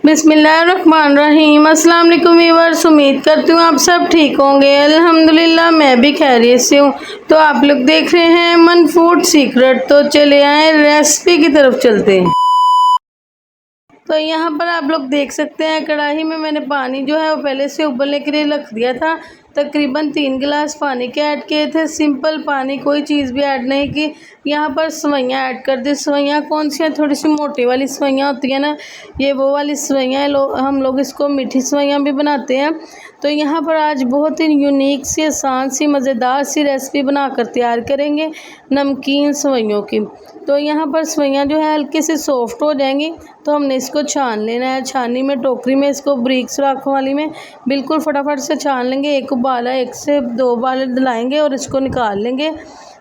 बिस्मिल्लाहिर्रहमानिर्रहीम। अस्सलाम वालेकुम व्यूअर्स, उम्मीद करती हूँ आप सब ठीक होंगे। अल्हम्दुलिल्लाह मैं भी खैरियत से हूँ। तो आप लोग देख रहे हैं मन फूड सीक्रेट। तो चले आए रेसिपी की तरफ चलते हैं। तो यहाँ पर आप लोग देख सकते हैं कढ़ाई में मैंने पानी जो है वो पहले से उबलने के लिए रख दिया था। तकरीबन 3 गिलास पानी के ऐड किए थे, सिंपल पानी, कोई चीज़ भी ऐड नहीं की। यहाँ पर सवैयाँ ऐड कर दी। सवैयाँ कौन सी हैं? थोड़ी सी मोटी वाली सवैयाँ होती है ना, ये वो वाली सवैयाँ हम लोग इसको मीठी सवैयाँ भी बनाते हैं। तो यहाँ पर आज बहुत ही यूनिक सी, आसान सी, मज़ेदार सी रेसिपी बनाकर तैयार करेंगे नमकीन सवैयों की। तो यहाँ पर सवैयाँ जो है हल्के से सॉफ्ट हो जाएंगी, तो हमने इसको छान लेना है। छानी में, टोकरी में, इसको ब्रीक सुराखों वाली में बिल्कुल फटाफट से छान लेंगे। एक उबाला, 1 से 2 उबाले दिलाएंगे और इसको निकाल लेंगे।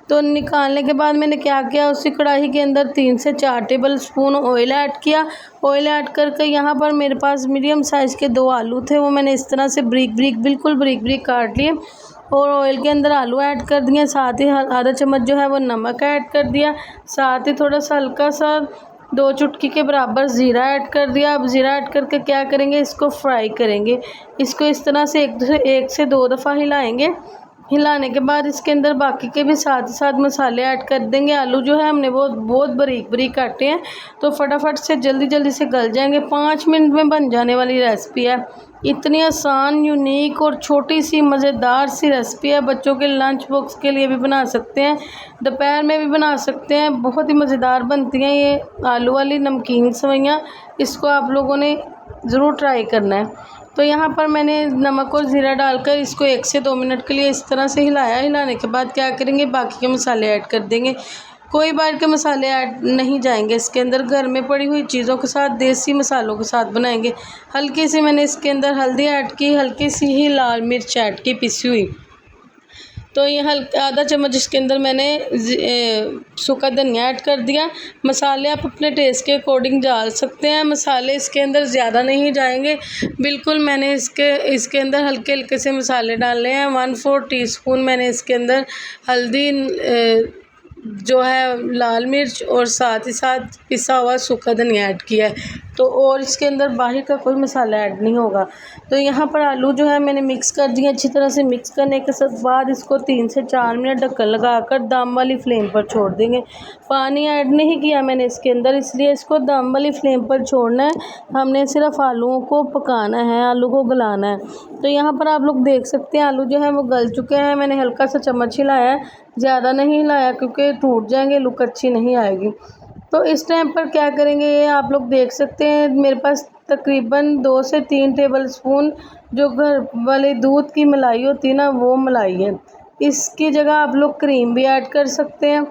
तो निकालने के बाद मैंने क्या किया, उसी कढ़ाई के अंदर 3 से 4 टेबल स्पून ऑयल ऐड किया। ऑयल ऐड करके यहाँ पर मेरे पास मीडियम साइज़ के 2 आलू थे, वो मैंने इस तरह से बिल्कुल ब्रीक काट लिए और ऑयल के अंदर आलू ऐड कर दिए। साथ ही आधा चम्मच जो है वो नमक ऐड कर दिया। साथ ही थोड़ा सा हल्का सा 2 चुटकी के बराबर ज़ीरा ऐड कर दिया। अब ज़ीरा ऐड करके क्या करेंगे, इसको फ्राई करेंगे। इसको इस तरह से 1 से 2 दफ़ा हिलाएंगे। हिलाने के बाद इसके अंदर बाकी के भी साथ मसाले ऐड कर देंगे। आलू जो है हमने वो बहुत बारीक काटे हैं, तो फटाफट से जल्दी से गल जाएंगे। 5 मिनट में बन जाने वाली रेसिपी है। इतनी आसान, यूनिक और छोटी सी मज़ेदार सी रेसिपी है। बच्चों के लंच बॉक्स के लिए भी बना सकते हैं, दोपहर में भी बना सकते हैं। बहुत ही मज़ेदार बनती हैं ये आलू वाली नमकीन सवैयाँ। इसको आप लोगों ने ज़रूर ट्राई करना है। तो यहाँ पर मैंने नमक और ज़ीरा डालकर इसको 1 से 2 मिनट के लिए इस तरह से हिलाया। हिलाने के बाद क्या करेंगे, बाकी के मसाले ऐड कर देंगे। कोई बाहर के मसाले ऐड नहीं जाएंगे इसके अंदर, घर में पड़ी हुई चीज़ों के साथ, देसी मसालों के साथ बनाएंगे। हल्की सी मैंने इसके अंदर हल्दी ऐड की, हल्की सी ही लाल मिर्च ऐड की पिसी हुई। तो ये आधा चम्मच इसके अंदर मैंने सूखा धनिया ऐड कर दिया। मसाले आप अपने टेस्ट के अकॉर्डिंग डाल सकते हैं। मसाले इसके अंदर ज़्यादा नहीं जाएंगे बिल्कुल। मैंने इसके अंदर हल्के से मसाले डाले हैं। 1/4 टीस्पून मैंने इसके अंदर हल्दी, जो है लाल मिर्च और साथ ही साथ पिसा हुआ सूखा धनिया ऐड किया है। तो और इसके अंदर बाहर का कोई मसाला ऐड नहीं होगा। तो यहाँ पर आलू जो है मैंने मिक्स कर दिए। अच्छी तरह से मिक्स करने के बाद इसको 3 से 4 मिनट ढक्कन लगाकर दम वाली फ्लेम पर छोड़ देंगे। पानी ऐड नहीं किया मैंने इसके अंदर, इसलिए इसको दम वाली फ्लेम पर छोड़ना है। हमने सिर्फ आलूओं को पकाना है, आलू को गलाना है। तो यहाँ पर आप लोग देख सकते हैं आलू जो है वो गल चुके हैं। मैंने हल्का सा चम्मच हिलाया है, ज़्यादा नहीं हिलाया क्योंकि टूट जाएंगे, लुक अच्छी नहीं आएगी। तो इस टाइम पर क्या करेंगे, ये आप लोग देख सकते हैं मेरे पास तकरीबन 2 से 3 टेबल स्पून जो घर वाले दूध की मलाई होती है ना, वो मलाई है। इसकी जगह आप लोग क्रीम भी ऐड कर सकते हैं।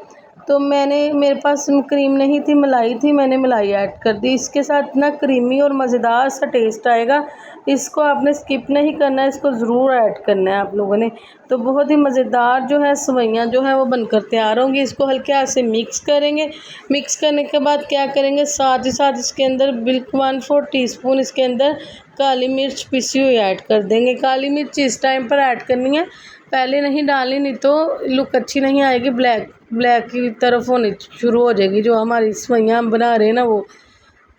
तो मेरे पास क्रीम नहीं थी, मलाई थी, मैंने मलाई ऐड कर दी। इसके साथ ना क्रीमी और मज़ेदार सा टेस्ट आएगा। इसको आपने स्किप नहीं करना है, इसको ज़रूर ऐड करना है आप लोगों ने। तो बहुत ही मज़ेदार जो है सवैयाँ जो है वो बनकर तैयार होंगी। इसको हल्के हाथ से मिक्स करेंगे। मिक्स करने के बाद क्या करेंगे, साथ ही साथ इसके अंदर 1/4 टीस्पून इसके अंदर काली मिर्च पिसी हुई ऐड कर देंगे। काली मिर्च इस टाइम पर ऐड करनी है, पहले नहीं डालनी, नहीं तो लुक अच्छी नहीं आएगी, ब्लैक की तरफ होनी शुरू हो जाएगी जो हमारी सवैयाँ बना रहे हैं ना वो।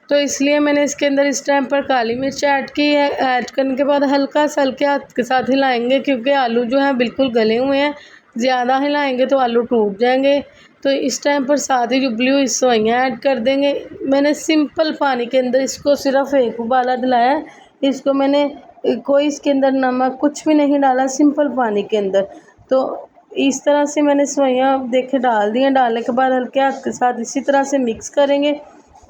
तो इसलिए मैंने इसके अंदर इस टाइम पर काली मिर्च ऐड की है। ऐड करने के बाद हल्का सा हल्के हाथ के साथ हिलाएंगे क्योंकि आलू जो है बिल्कुल गले हुए हैं। ज़्यादा हिलाएंगे तो आलू टूट जाएंगे। तो इस टाइम पर साथ ही उबली हुई सवैयाँ ऐड कर देंगे। मैंने सिंपल पानी के अंदर इसको सिर्फ 1 उबाला दिलाया है। इसको मैंने कोई इसके अंदर नमक कुछ भी नहीं डाला, सिंपल पानी के अंदर। तो इस तरह से मैंने सवैयाँ देखे डाल दी हैं। डालने के बाद हल्के हाथ के साथ इसी तरह से मिक्स करेंगे।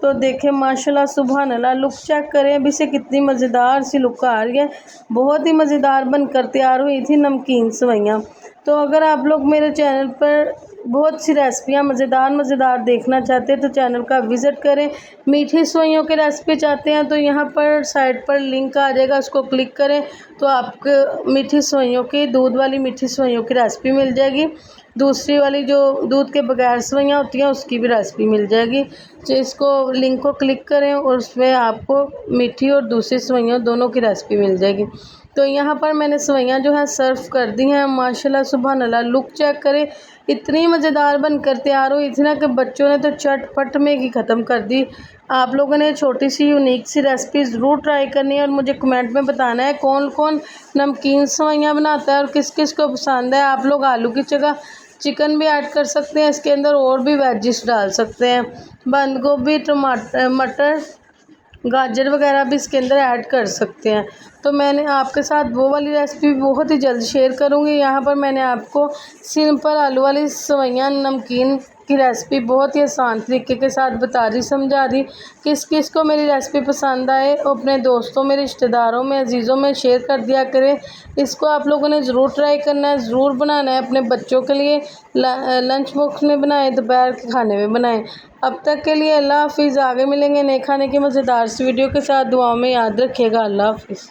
तो देखें माशाल्लाह सुभान अल्लाह, लुक चेक करें अभी से कितनी मज़ेदार सी लुक आ रही है। बहुत ही मज़ेदार बनकर तैयार हुई थी नमकीन सवैयाँ। तो अगर आप लोग मेरे चैनल पर बहुत सी रेसिपियाँ मज़ेदार देखना चाहते हैं तो चैनल का विज़िट करें। मीठी सवैयों की रेसिपी चाहते हैं तो यहाँ पर साइड पर लिंक आ जाएगा, उसको क्लिक करें तो आपको मीठी सवैयों की, दूध वाली मीठी सवैयों की रेसिपी मिल जाएगी। दूसरी वाली जो दूध के बगैर सवैयाँ होती हैं उसकी भी रेसिपी मिल जाएगी। तो इसको लिंक को क्लिक करें और उसमें आपको मीठी और दूसरी सवैयाँ दोनों की रेसिपी मिल जाएगी। तो यहाँ पर मैंने सेवइयाँ जो है सर्व कर दी हैं। माशाल्लाह सुभान अल्लाह, लुक चेक करें, इतनी मज़ेदार बनकर तैयार हुई थी ना कि बच्चों ने तो चटपट में ही ख़त्म कर दी। आप लोगों ने छोटी सी यूनिक सी रेसिपी ज़रूर ट्राई करनी है और मुझे कमेंट में बताना है कौन कौन नमकीन सेवइयाँ बनाता है और किस किस को पसंद है। आप लोग आलू की जगह चिकन भी ऐड कर सकते हैं इसके अंदर, और भी वेजिस डाल सकते हैं, बंद गोभी, टमाटर, मटर, गाजर वगैरह भी इसके अंदर ऐड कर सकते हैं। तो मैंने आपके साथ वो वाली रेसिपी बहुत ही जल्द शेयर करूँगी। यहाँ पर मैंने आपको सिंपल आलू वाली सेवइयाँ नमकीन की रेसिपी बहुत ही आसान तरीके के साथ बता रही, समझा रही। किस किस को मेरी रेसिपी पसंद आए और अपने दोस्तों में, रिश्तेदारों में, अजीज़ों में शेयर कर दिया करें। इसको आप लोगों ने ज़रूर ट्राई करना है, ज़रूर बनाना है अपने बच्चों के लिए, लंच बॉक्स में बनाएं, दोपहर के खाने में बनाएं। अब तक के लिए अल्लाह हाफिज़। आगे मिलेंगे नए खाने की मज़ेदार सी वीडियो के साथ। दुआओं में याद रखिएगा। अल्लाह हाफिज़।